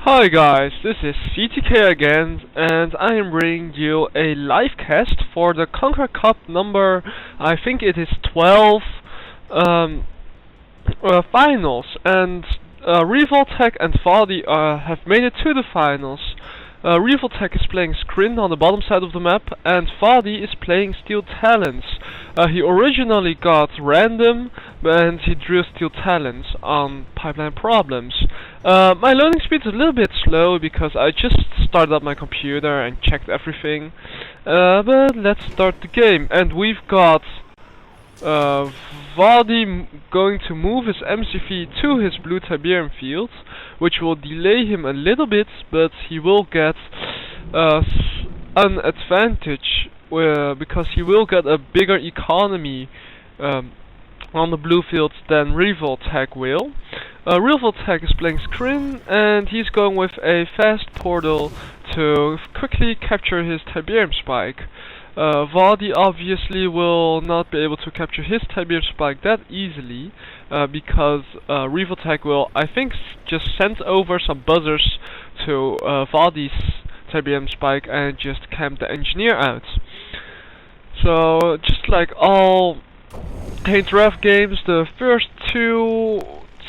Hi guys, this is CTK again, and I am bringing you a live cast for the Conquercup number, I think it is 12, finals, and Revoltech and Vardy have made it to the finals. Revoltech is playing Scrin on the bottom side of the map, and Vardy is playing Steel Talons. He originally got Random, and he drew Steel Talons on Pipeline Problems. My loading speed is a little bit slow because I just started up my computer and checked everything. But let's start the game, and we've got Vardy going to move his MCV to his blue Tiberium field, which will delay him a little bit, but he will get an advantage because he will get a bigger economy on the blue field than Revoltech will. Revoltech is playing Scrin, and he's going with a fast portal to quickly capture his Tiberium Spike. Vardy obviously will not be able to capture his Tiberium Spike that easily, because Revoltech will, I think, just send over some buzzers to Vardy's Tiberium Spike and just camp the engineer out. So, just like all Paint Ref games, the first 2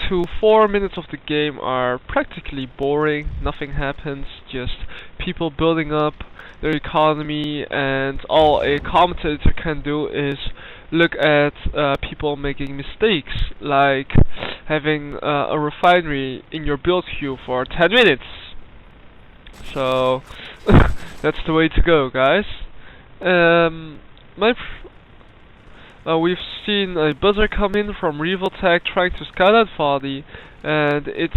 to 4 minutes of the game are practically boring. Nothing happens, just people building up their economy, and all a commentator can do is look at people making mistakes, like having a refinery in your build queue for 10 minutes. So that's the way to go, guys. We've seen a buzzer come in from Revoltech trying to scout out Vardy, and it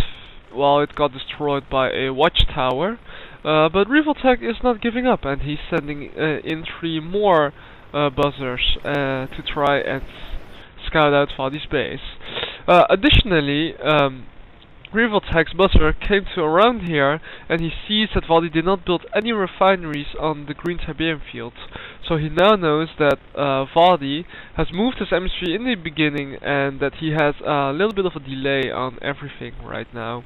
got destroyed by a watchtower. But Revoltech is not giving up, and he's sending in 3 more buzzers to try and scout out Vardy's base. Additionally, Revoltech's buzzer came to around here, and he sees that Vardy did not build any refineries on the green Tiberium field. So he now knows that Vardy has moved his MSV in the beginning, and that he has a little bit of a delay on everything right now.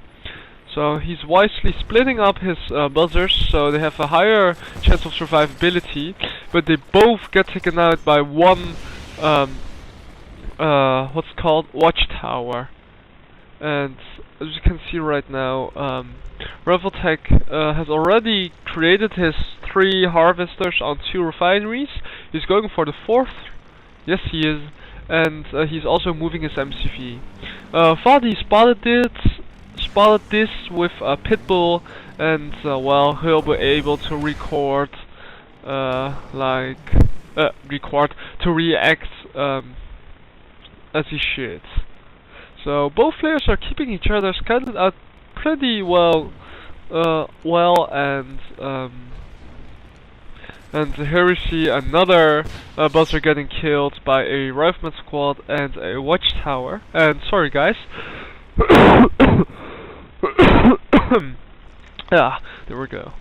So he's wisely splitting up his buzzers, so they have a higher chance of survivability, but they both get taken out by one watchtower. And as you can see right now, Revoltech has already created his 3 harvesters on 2 refineries. He's going for the 4th. Yes, he is. And he's also moving his MCV. Vardy spotted this with a pitbull, and he'll be able to record, to react as he should. So both players are keeping each other scouted out pretty well, and here we see another buzzer getting killed by a rifleman squad and a watchtower. And sorry guys. There we go.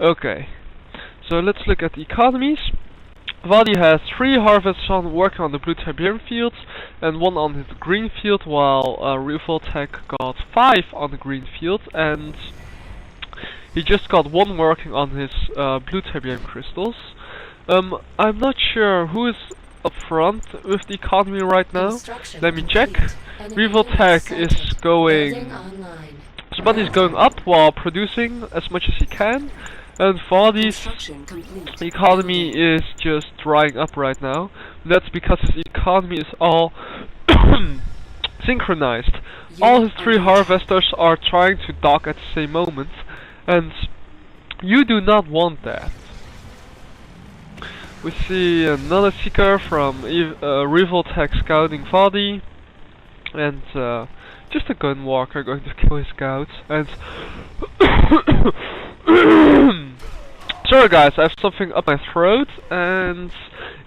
Okay, so let's look at the economies. Vardy has 3 harvests working on the blue Tiberium fields and 1 on his green field, while Revoltech got 5 on the green field, and he just got 1 working on his blue Tiberium crystals. I'm not sure who is up front with the economy right now. Let me check. Revoltech is going... Somebody's going up while producing as much as he can, and Vardy's economy is just drying up right now. That's because his economy is all synchronized. All his 3 harvesters are trying to dock at the same moment, and you do not want that. We see another seeker from Revoltech scouting Vardy, and just a gunwalker going to kill his scouts. And sorry guys, I have something up my throat and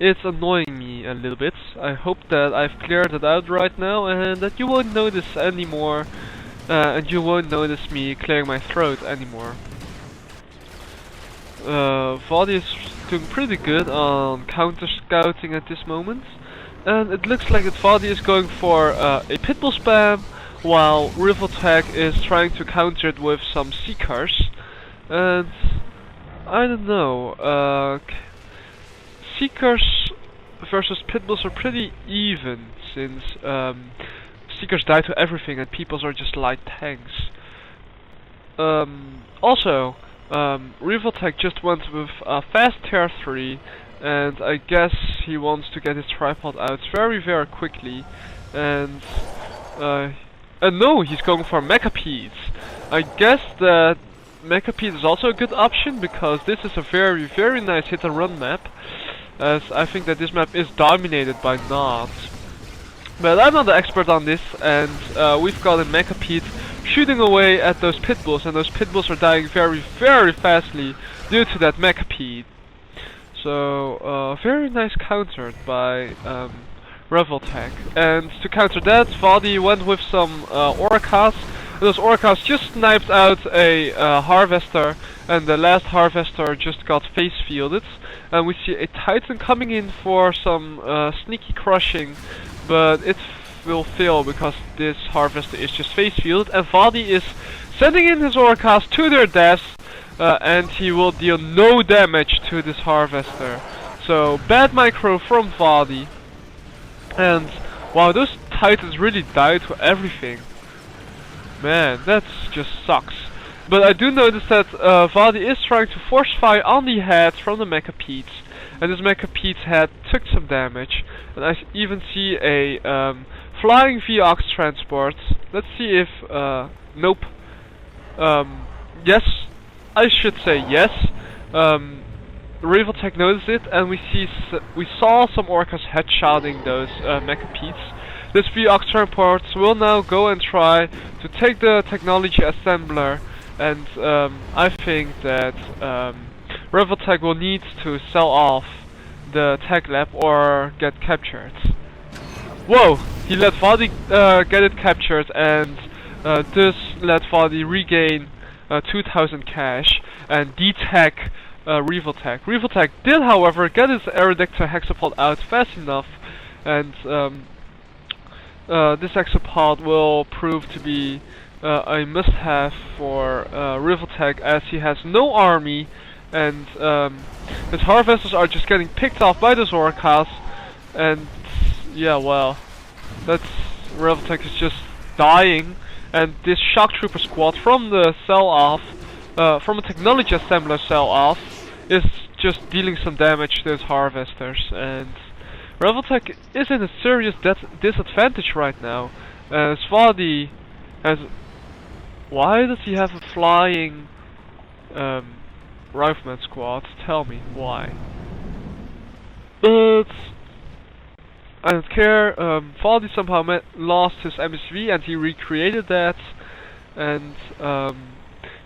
it's annoying me a little bit. I hope that I've cleared it out right now and that you won't notice anymore, and you won't notice me clearing my throat anymore. Vardy is doing pretty good on counter scouting at this moment, and it looks like that Vardy is going for a pitbull spam while Rivaltech is trying to counter it with some Seekers. And I don't know, Seekers versus Pitbulls are pretty even, since Seekers die to everything and Pitbulls are just light tanks. Also, Rivaltech just went with a fast tier 3, and I guess he wants to get his tripod out very quickly, and no, he's going for Mechapede. I guess that Mechapede is also a good option, because this is a very nice hit and run map, as I think that this map is dominated by Nods. But I'm not the expert on this, and we've got a Mechapede shooting away at those Pitbulls, and those Pitbulls are dying very fastly due to that Mechapede. So, very nice countered by Rivaltech. And to counter that, Vadi went with some Orcas. Those Orcas just sniped out a Harvester, and the last Harvester just got face fielded. And we see a Titan coming in for some sneaky crushing, but it will fail because this Harvester is just face fielded, and Vadi is sending in his Orcas to their deaths, and he will deal no damage to this Harvester. So, bad micro from Vadi. And wow, those Titans really die to everything. Man, that just sucks. But I do notice that Vadi is trying to force fire on the head from the Mechapedes, and this Mechapede's head took some damage. And I even see a flying Vox transport. Let's see if nope. Yes, I should say yes. Rivaltech noticed it, and we saw some Orcas headshotting those Mechapedes. This Vox transport will now go and try to take the technology assembler, and I think that Rivaltech will need to sell off the tech lab or get captured. Whoa! He let Vadi get it captured, and this let Vadi regain 2000 cash and detech Rivaltech. Rivaltech did, however, get his Aerodictor hexapod out fast enough, and this hexapod will prove to be a must-have for Rivaltech, as he has no army, and his Harvesters are just getting picked off by the Orcas, and yeah, well, that's Rivaltech is just dying, and this Shock Trooper squad from the sell-off, from a technology assembler sell-off, is just dealing some damage to his Harvesters, and Rivaltech is in a serious disadvantage right now, as Vadi has... Why does he have a flying Rifleman squad? Tell me, why? But I don't care. Vadi somehow lost his MSV and he recreated that, and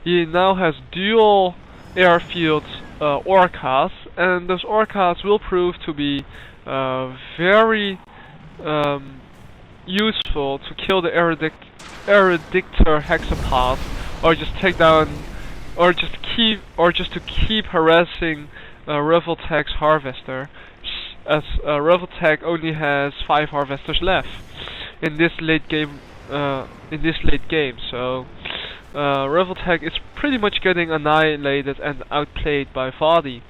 he now has dual airfield Orcas, and those Orcas will prove to be very useful to kill the Aerodictor hexapod, or just take down, or just to keep harassing Rivaltech's Harvester, as Rivaltech only has 5 Harvesters left in this late game. So Rivaltech is pretty much getting annihilated and outplayed by Vadi.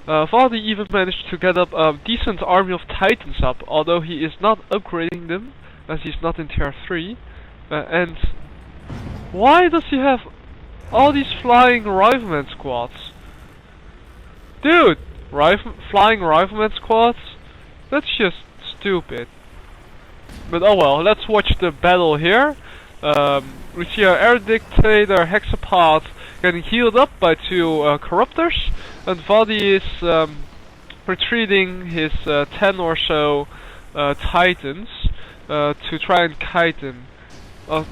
Vadi even managed to get up a decent army of Titans up, although he is not upgrading them, as he's not in tier 3. And why does he have all these flying Rifleman squads? Dude, flying Rifleman squads? That's just stupid. But oh well, let's watch the battle here. We see our Aerodictor hexapod getting healed up by 2 Corruptors, and Vadi is retreating his 10 or so Titans to try and kite them.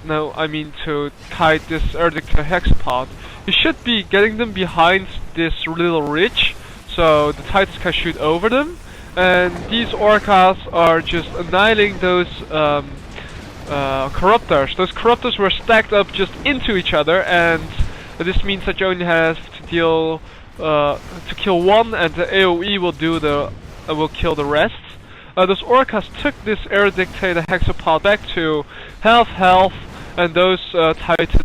No, I mean to kite this Aerodictor hexapod. He should be getting them behind this little ridge, so the Titans can shoot over them. And these Orcas are just annihilating those Corruptors. Those Corruptors were stacked up just into each other, and this means that you only have to deal to kill one, and the AOE will do will kill the rest. Those Orcas took this Aerodictor hexapod back to half health, and those tied to